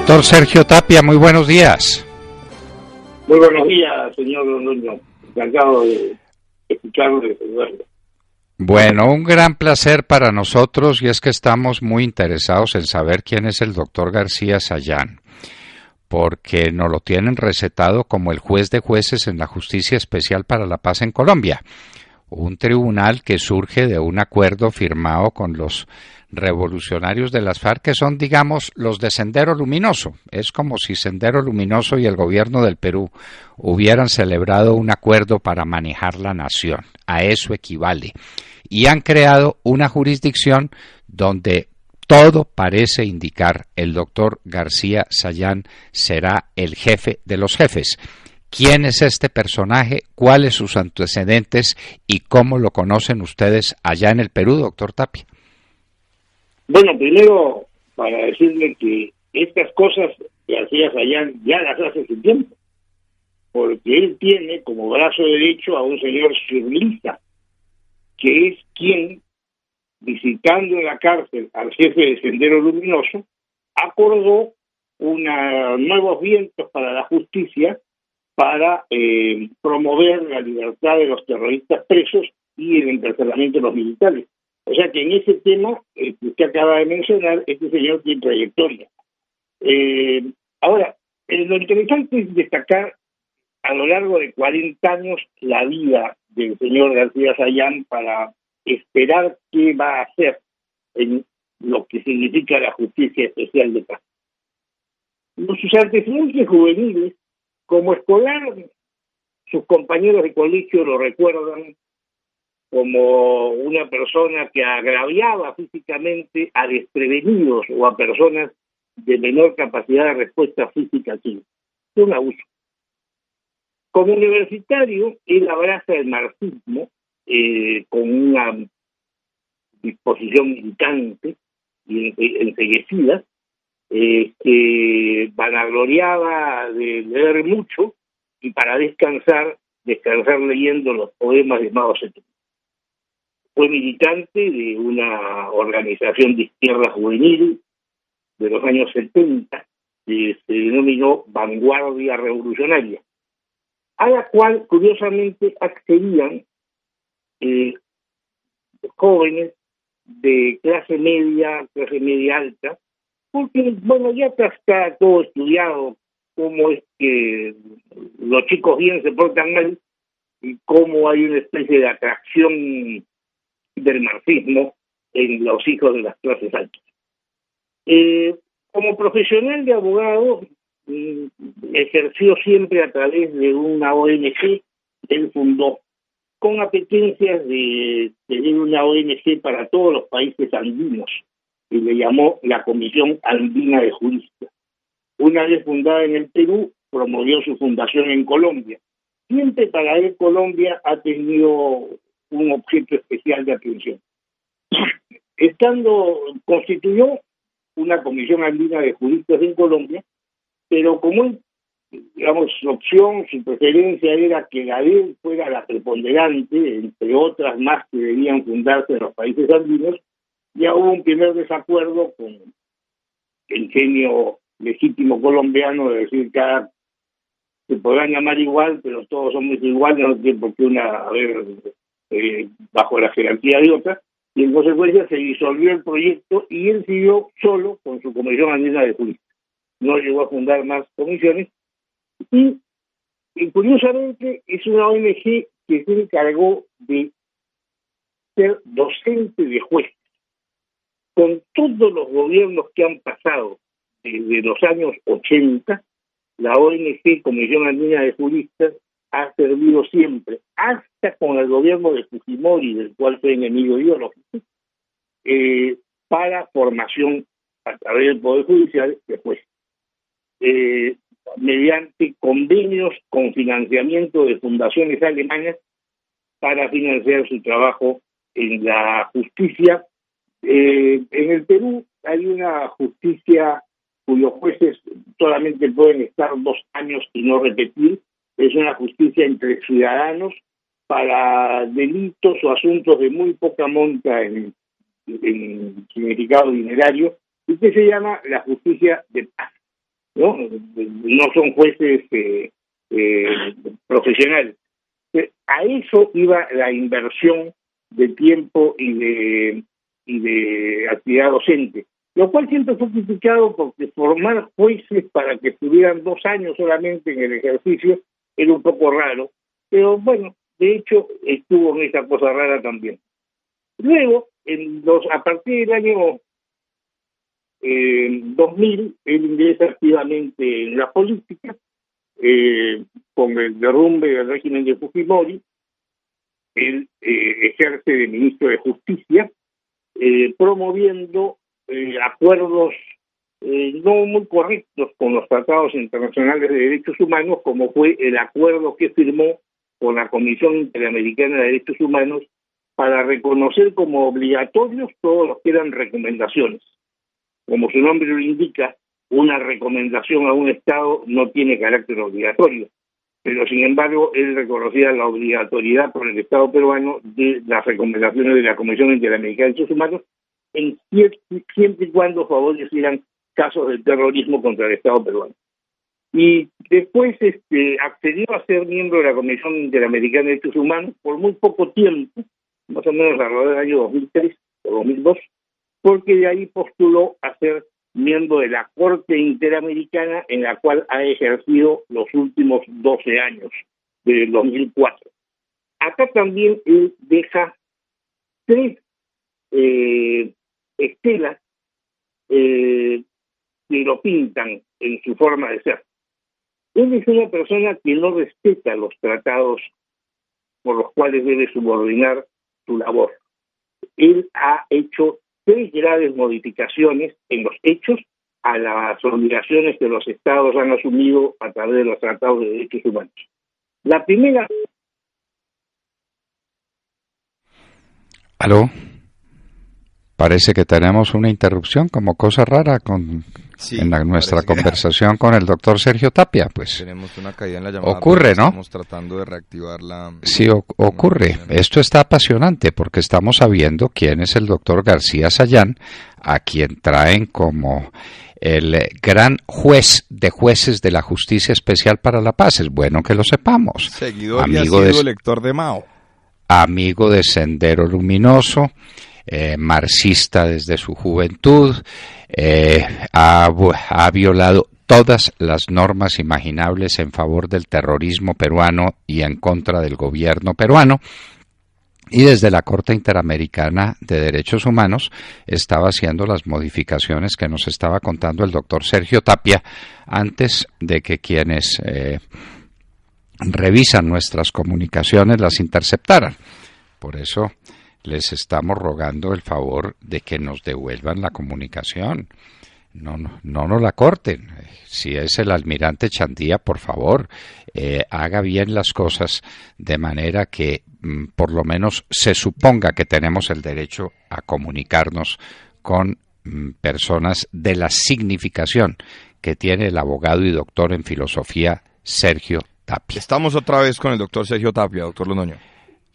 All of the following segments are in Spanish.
Doctor Sergio Tapia, muy buenos días. Muy buenos días, señor Londoño. Encantado de escucharlo y de saludarlo. Bueno, un gran placer para nosotros, y es que estamos muy interesados en saber quién es el doctor García Sayán, porque nos lo tienen recetado como el juez de jueces en la Justicia Especial para la Paz en Colombia, un tribunal que surge de un acuerdo firmado con los revolucionarios de las FARC, que son, digamos, los de Sendero Luminoso. Es como si Sendero Luminoso y el gobierno del Perú hubieran celebrado un acuerdo para manejar la nación. A eso equivale. Y han creado una jurisdicción donde todo parece indicar el doctor García Sayán será el jefe de los jefes. ¿Quién es este personaje? ¿Cuáles sus antecedentes? ¿Y cómo lo conocen ustedes allá en el Perú, doctor Tapia? Bueno, primero, para decirle que estas cosas García Sayán ya las hace hace tiempo, porque él tiene como brazo derecho a un señor surlista, que es quien, visitando en la cárcel al jefe de Sendero Luminoso, acordó nuevos vientos para la justicia para promover la libertad de los terroristas presos y el encarcelamiento de los militares. O sea que en ese tema que usted acaba de mencionar, este señor tiene trayectoria. Ahora, lo interesante es destacar a lo largo de 40 años la vida del señor García Sayán para esperar qué va a hacer en lo que significa la Justicia Especial de Paz. Sus antecedentes juveniles, como escolar, sus compañeros de colegio lo recuerdan como una persona que agraviaba físicamente a desprevenidos o a personas de menor capacidad de respuesta física que un abuso. Como universitario, él abraza el marxismo con una disposición militante y enseguecida, que vanagloriaba de leer mucho y para descansar leyendo los poemas de Mao Zedong. Fue militante de una organización de izquierda juvenil de los años 70 que se denominó Vanguardia Revolucionaria, a la cual curiosamente accedían jóvenes de clase media alta, porque, bueno, ya está todo estudiado cómo es que los chicos bien se portan mal y cómo hay una especie de atracción del marxismo en los hijos de las clases altas. Como profesional de abogado, ejerció siempre a través de una ONG. Él fundó con apetencias de tener una ONG para todos los países andinos, y le llamó la Comisión Andina de Juristas. Una vez fundada en el Perú, promovió su fundación en Colombia. Siempre para él Colombia ha tenido un objeto especial de atención. Constituyó una Comisión Andina de Juristas en Colombia, pero como él, digamos, su preferencia era que la de él fuera la preponderante, entre otras más que debían fundarse en los países andinos, ya hubo un primer desacuerdo con el genio legítimo colombiano de decir que se podrán llamar igual, pero todos somos iguales, no tiene por qué una haber bajo la jerarquía de otra, y en consecuencia se disolvió el proyecto y él siguió solo con su Comisión Andina de Juristas. No llegó a fundar más comisiones y curiosamente es una ONG que se encargó de ser docente de jueces. Con todos los gobiernos que han pasado desde los años 80, la ONG Comisión Andina de Juristas ha servido siempre, hasta con el gobierno de Fujimori, del cual fue enemigo ideológico, para formación a través del Poder Judicial de jueces, mediante convenios con financiamiento de fundaciones alemanas para financiar su trabajo en la justicia. En el Perú hay una justicia cuyos jueces solamente pueden estar 2 años y no repetir. Es una justicia entre ciudadanos para delitos o asuntos de muy poca monta en significado dinerario, y que se llama la justicia de paz. ¿no? No son jueces profesionales. A eso iba la inversión de tiempo y de actividad docente, lo cual siempre fue criticado porque formar jueces para que estuvieran 2 años solamente en el ejercicio era un poco raro, pero bueno, de hecho estuvo en esa cosa rara también. Luego, a partir del año 2000, él ingresa activamente en la política, con el derrumbe del régimen de Fujimori. Él ejerce de ministro de Justicia, promoviendo acuerdos no muy correctos con los tratados internacionales de derechos humanos, como fue el acuerdo que firmó con la Comisión Interamericana de Derechos Humanos para reconocer como obligatorios todos los que eran recomendaciones. Como su nombre lo indica, una recomendación a un Estado no tiene carácter obligatorio, pero sin embargo él reconocía la obligatoriedad por el Estado peruano de las recomendaciones de la Comisión Interamericana de Derechos Humanos, siempre y cuando favorecieran casos de terrorismo contra el Estado peruano. Y después accedió a ser miembro de la Comisión Interamericana de Derechos Humanos por muy poco tiempo, más o menos alrededor del año 2003 o 2002, porque de ahí postuló a ser miembro de la Corte Interamericana, en la cual ha ejercido los últimos 12 años, desde el 2004. Acá también él deja 3 estelas que lo pintan en su forma de ser. Él es una persona que no respeta los tratados por los cuales debe subordinar su labor. Él ha hecho 3 graves modificaciones en los hechos a las obligaciones que los estados han asumido a través de los tratados de derechos humanos. La primera... ¿Aló? Parece que tenemos una interrupción, como cosa rara nuestra conversación con el doctor Sergio Tapia. Pues tenemos una caída en la llamada. Ocurre, ¿no? Estamos tratando de reactivarla. Sí, ocurre. Esto está apasionante porque estamos sabiendo quién es el doctor García Sayán, a quien traen como el gran juez de jueces de la Justicia Especial para la Paz. Es bueno que lo sepamos. Seguidor y asiduo lector de Mao. Amigo de Sendero Luminoso. Marxista desde su juventud, ha violado todas las normas imaginables en favor del terrorismo peruano y en contra del gobierno peruano, y desde la Corte Interamericana de Derechos Humanos estaba haciendo las modificaciones que nos estaba contando el doctor Sergio Tapia antes de que quienes revisan nuestras comunicaciones las interceptaran. Por eso les estamos rogando el favor de que nos devuelvan la comunicación. No nos la corten. Si es el almirante Chandía, por favor, haga bien las cosas de manera que por lo menos se suponga que tenemos el derecho a comunicarnos con personas de la significación que tiene el abogado y doctor en filosofía Sergio Tapia. Estamos otra vez con el doctor Sergio Tapia, doctor Londoño.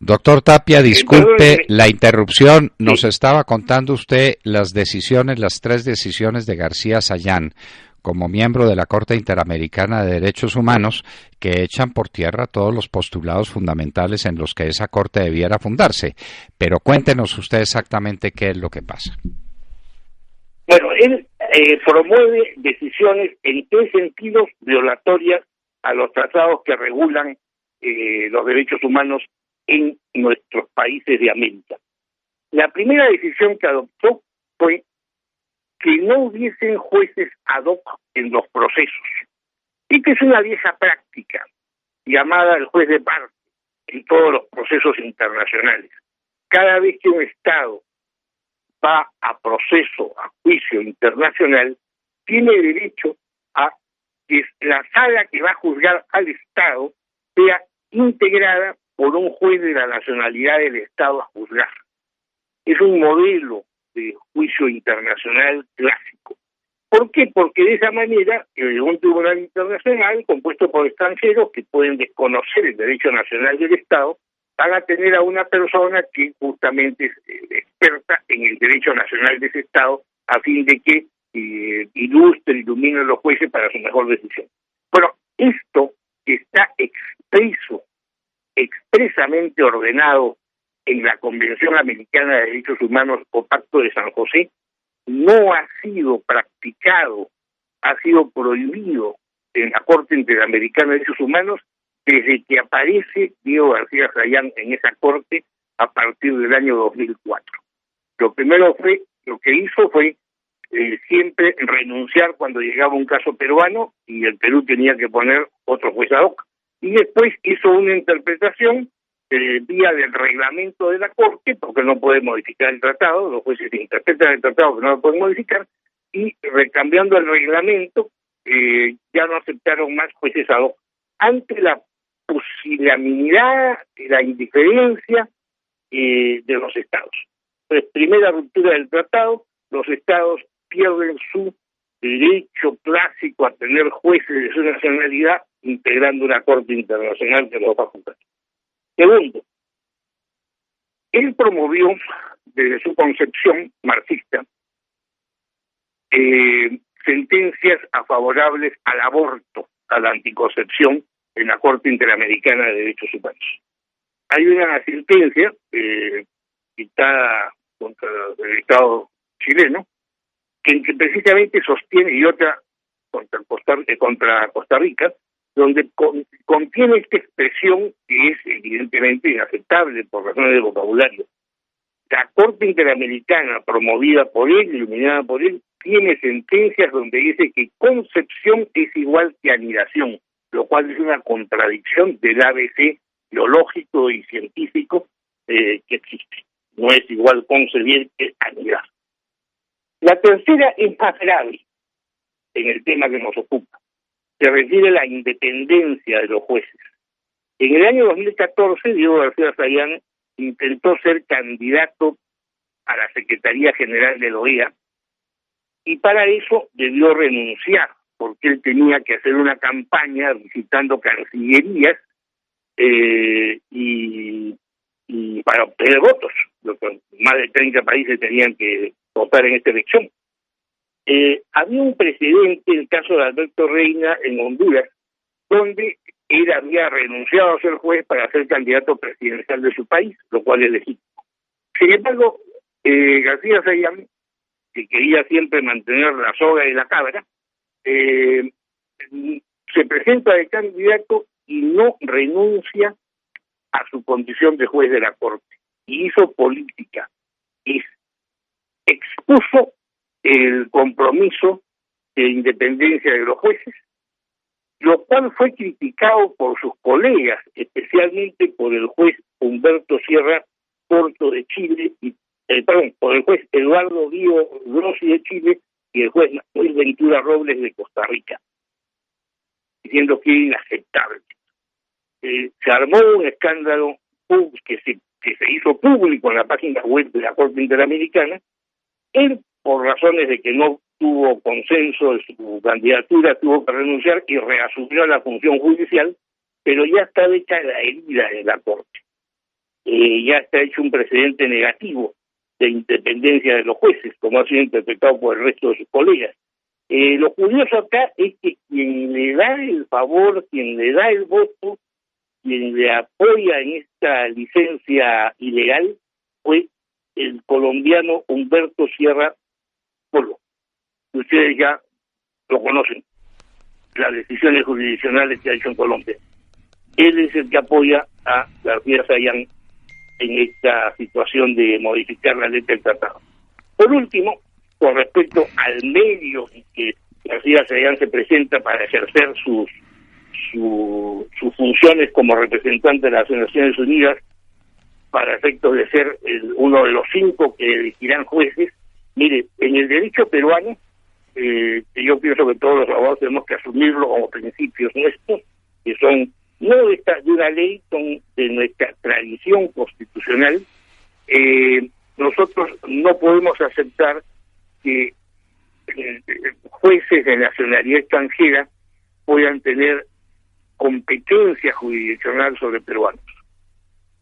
Doctor Tapia, disculpe la interrupción. Nos estaba contando usted las 3 decisiones de García Sayán como miembro de la Corte Interamericana de Derechos Humanos que echan por tierra todos los postulados fundamentales en los que esa Corte debiera fundarse. Pero cuéntenos usted exactamente qué es lo que pasa. Bueno, él promueve decisiones en 3 sentidos violatorias a los tratados que regulan los derechos humanos en nuestros países de América. La primera decisión que adoptó fue que no hubiesen jueces ad hoc en los procesos. Esta es una vieja práctica llamada el juez de parte en todos los procesos internacionales. Cada vez que un Estado va a proceso, a juicio internacional, tiene derecho a que la sala que va a juzgar al Estado sea integrada por un juez de la nacionalidad del Estado a juzgar. Es un modelo de juicio internacional clásico. ¿Por qué? Porque de esa manera, un tribunal internacional compuesto por extranjeros que pueden desconocer el derecho nacional del Estado, van a tener a una persona que justamente es experta en el derecho nacional de ese Estado, a fin de que ilumine a los jueces para su mejor decisión. Bueno, esto está expresamente ordenado en la Convención Americana de Derechos Humanos o Pacto de San José, no ha sido practicado, ha sido prohibido en la Corte Interamericana de Derechos Humanos desde que aparece Diego García Sayán en esa corte a partir del año 2004. Lo que hizo fue siempre renunciar cuando llegaba un caso peruano y el Perú tenía que poner otro juez ad hoc. Y después hizo una interpretación vía del reglamento de la Corte, porque no puede modificar el tratado, los jueces interpretan el tratado que no lo pueden modificar, y recambiando el reglamento ya no aceptaron más jueces ad hoc. Ante la pusilanimidad y la indiferencia de los estados. Pues primera ruptura del tratado, los estados pierden su derecho clásico a tener jueces de su nacionalidad integrando una corte internacional que los va a juzgar. Segundo, él promovió desde su concepción marxista sentencias favorables al aborto, a la anticoncepción en la Corte Interamericana de Derechos Humanos. Hay una sentencia dictada contra el Estado chileno que precisamente sostiene, y otra contra Costa Rica, donde contiene esta expresión que es evidentemente inaceptable por razones de vocabulario. La Corte Interamericana, promovida por él, iluminada por él, tiene sentencias donde dice que concepción es igual que anidación, lo cual es una contradicción del ABC biológico y científico que existe. No es igual concebir que anidar. La tercera es más grave en el tema que nos ocupa. Se refiere a la independencia de los jueces. En el año 2014, Diego García Sayán intentó ser candidato a la Secretaría General de la OEA y para eso debió renunciar, porque él tenía que hacer una campaña visitando cancillerías y para obtener votos. Más de 30 países tenían que votar en esta elección. Había un precedente, el caso de Alberto Reina en Honduras, donde él había renunciado a ser juez para ser candidato presidencial de su país, lo cual es legítimo. Sin embargo, García Sayán, que quería siempre mantener la soga y la cabra, se presenta de candidato y no renuncia a su condición de juez de la Corte. Y hizo política. Expuso el compromiso de independencia de los jueces, lo cual fue criticado por sus colegas, especialmente por el juez Humberto Sierra Porto de Chile, por el juez Eduardo Guido Grossi de Chile y el juez Manuel Ventura Robles de Costa Rica, diciendo que era inaceptable. Se armó un escándalo que se hizo público en la página web de la Corte Interamericana. Él, por razones de que no tuvo consenso de su candidatura, tuvo que renunciar y reasumió la función judicial, pero ya está hecha la herida de la Corte. Ya está hecho un precedente negativo de independencia de los jueces, como ha sido interpretado por el resto de sus colegas. Lo curioso acá es que quien le da el favor, quien le da el voto, quien le apoya en esta licencia ilegal fue el colombiano Humberto Sierra Polo. Ustedes ya lo conocen, las decisiones jurisdiccionales que ha hecho en Colombia. Él es el que apoya a García Sayán en esta situación de modificar la letra del tratado. Por último, con respecto al medio en que García Sayán se presenta para ejercer sus funciones como representante de las Naciones Unidas, para efectos de ser uno de los 5 que elegirán jueces. Mire, en el derecho peruano, que yo pienso que todos los abogados tenemos que asumirlo como principios nuestros, que son no de una ley, son de nuestra tradición constitucional. Nosotros no podemos aceptar que jueces de nacionalidad extranjera puedan tener competencia jurisdiccional sobre peruanos.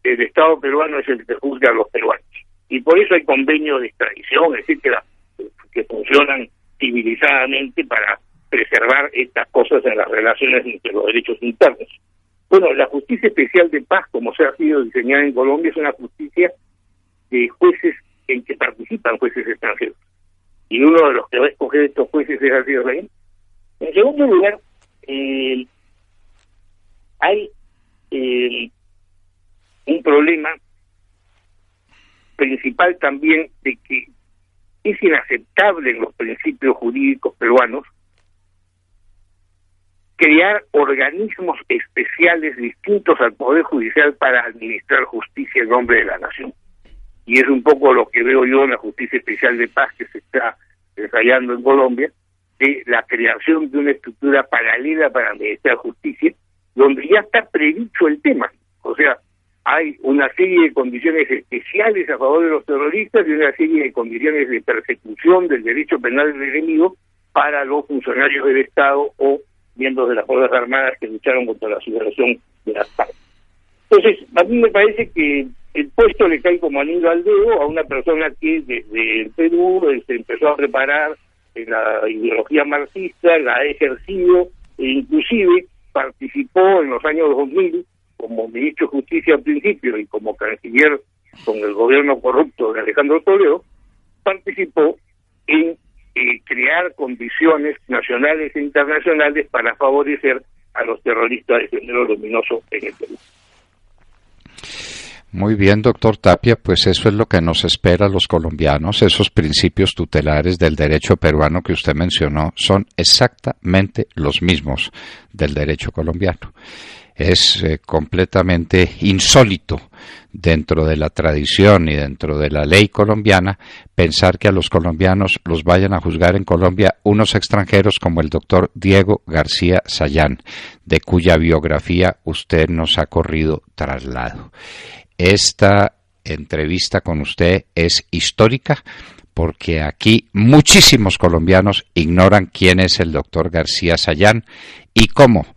El Estado peruano es el que juzga a los peruanos. Y por eso hay convenios de extradición, etcétera, que funcionan civilizadamente para preservar estas cosas en las relaciones entre los derechos internos. Bueno, la Justicia Especial de Paz, como se ha sido diseñada en Colombia, es una justicia de jueces en que participan jueces extranjeros. Y uno de los que va a escoger estos jueces es García Sayán. En segundo lugar, hay un problema principal también de que es inaceptable en los principios jurídicos peruanos crear organismos especiales distintos al Poder Judicial para administrar justicia en nombre de la nación. Y es un poco lo que veo yo en la Justicia Especial de Paz que se está ensayando en Colombia, de la creación de una estructura paralela para administrar justicia, donde ya está predicho el tema. O sea, hay una serie de condiciones especiales a favor de los terroristas y una serie de condiciones de persecución del derecho penal del enemigo para los funcionarios del Estado o miembros de las Fuerzas Armadas que lucharon contra la subversión de las FARC. Entonces, a mí me parece que el puesto le cae como anillo al dedo a una persona que desde el Perú se empezó a preparar en la ideología marxista, la ha ejercido e inclusive participó en los años 2000 como ministro de Justicia al principio y como canciller con el gobierno corrupto de Alejandro Toledo, participó en crear condiciones nacionales e internacionales para favorecer a los terroristas de Sendero Luminoso en el Perú. Muy bien, doctor Tapia, pues eso es lo que nos espera a los colombianos. Esos principios tutelares del derecho peruano que usted mencionó son exactamente los mismos del derecho colombiano. Es completamente insólito dentro de la tradición y dentro de la ley colombiana pensar que a los colombianos los vayan a juzgar en Colombia unos extranjeros como el doctor Diego García Sayán, de cuya biografía usted nos ha corrido traslado. Esta entrevista con usted es histórica porque aquí muchísimos colombianos ignoran quién es el doctor García Sayán y cómo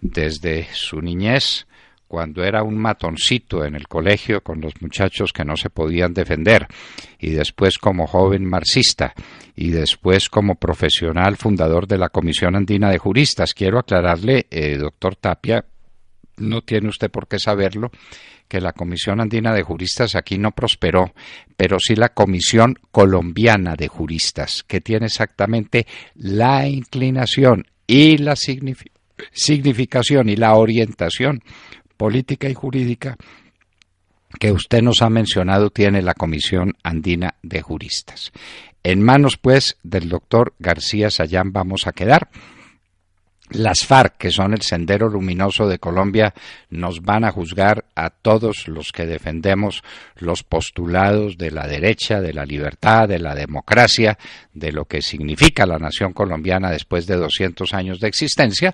desde su niñez, cuando era un matoncito en el colegio con los muchachos que no se podían defender, y después como joven marxista, y después como profesional fundador de la Comisión Andina de Juristas. Quiero aclararle, doctor Tapia, no tiene usted por qué saberlo, que la Comisión Andina de Juristas aquí no prosperó, pero sí la Comisión Colombiana de Juristas, que tiene exactamente la inclinación y la significación y la orientación política y jurídica que usted nos ha mencionado tiene la Comisión Andina de Juristas. En manos, pues, del doctor García Sayán vamos a quedar. Las FARC, que son el Sendero Luminoso de Colombia, nos van a juzgar a todos los que defendemos los postulados de la derecha, de la libertad, de la democracia, de lo que significa la nación colombiana después de 200 años de existencia.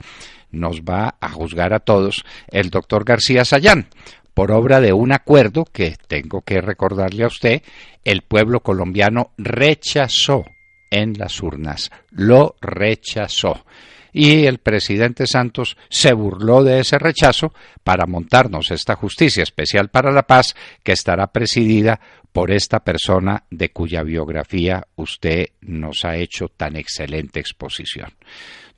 Nos va a juzgar a todos el doctor García Sayán, por obra de un acuerdo que, tengo que recordarle a usted, el pueblo colombiano rechazó en las urnas, lo rechazó. Y el presidente Santos se burló de ese rechazo para montarnos esta Justicia Especial para la Paz que estará presidida por esta persona de cuya biografía usted nos ha hecho tan excelente exposición.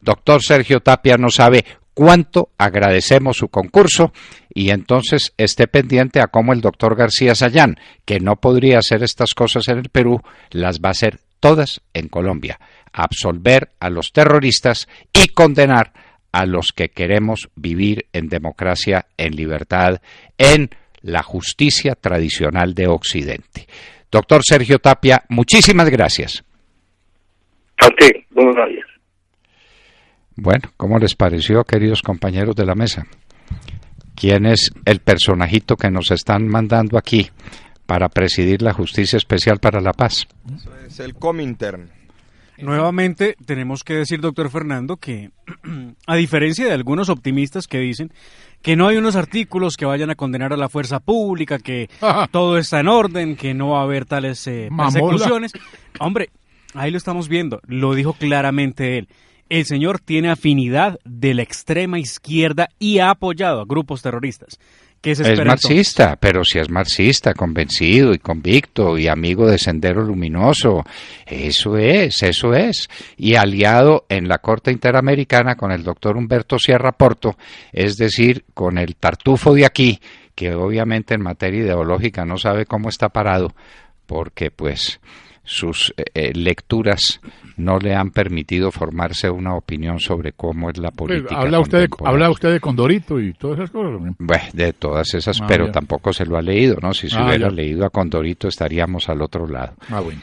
Doctor Sergio Tapia no sabe cuánto agradecemos su concurso y entonces esté pendiente a cómo el doctor García Sayán, que no podría hacer estas cosas en el Perú, las va a hacer todas en Colombia. Absolver a los terroristas y condenar a los que queremos vivir en democracia, en libertad, en la justicia tradicional de Occidente. Doctor Sergio Tapia, muchísimas gracias. A usted, buenos días. Bueno, ¿cómo les pareció, queridos compañeros de la mesa? ¿Quién es el personajito que nos están mandando aquí para presidir la Justicia Especial para la Paz? Eso es el Comintern. Nuevamente tenemos que decir, doctor Fernando, que a diferencia de algunos optimistas que dicen que no hay unos artículos que vayan a condenar a la fuerza pública, que todo está en orden, que no va a haber tales persecuciones, hombre, ahí lo estamos viendo, lo dijo claramente él. El señor tiene afinidad de la extrema izquierda y ha apoyado a grupos terroristas. ¿Qué se Es espera marxista, entonces? pero si es marxista, convencido y convicto y amigo de Sendero Luminoso, eso es. Y aliado en la Corte Interamericana con el doctor Humberto Sierra Porto, es decir, con el tartufo de aquí, que obviamente en materia ideológica no sabe cómo está parado, porque pues sus lecturas no le han permitido formarse una opinión sobre cómo es la política. Habla usted de Condorito y todas esas cosas. Bueno, de todas esas, pero ya. tampoco se lo ha leído, ¿no? Si se hubiera ya. leído a Condorito estaríamos al otro lado. Bueno.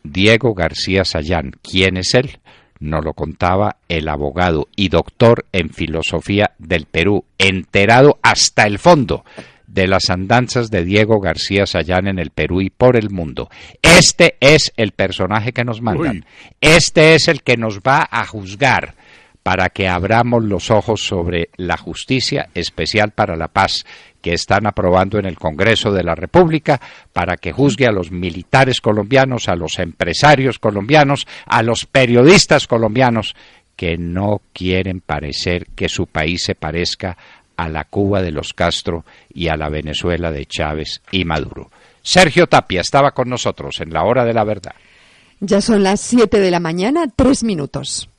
Diego García Sayán, ¿quién es él? Nos lo contaba el abogado y doctor en filosofía del Perú, enterado hasta el fondo de las andanzas de Diego García Sayán en el Perú y por el mundo. Este es el personaje que nos mandan. Uy. Este es el que nos va a juzgar para que abramos los ojos sobre la justicia especial para la paz que están aprobando en el Congreso de la República, para que juzgue a los militares colombianos, a los empresarios colombianos, a los periodistas colombianos que no quieren parecer que su país se parezca a la Cuba de los Castro y a la Venezuela de Chávez y Maduro. Sergio Tapia estaba con nosotros en la Hora de la Verdad. Ya son las 7 de la mañana, 3 minutos.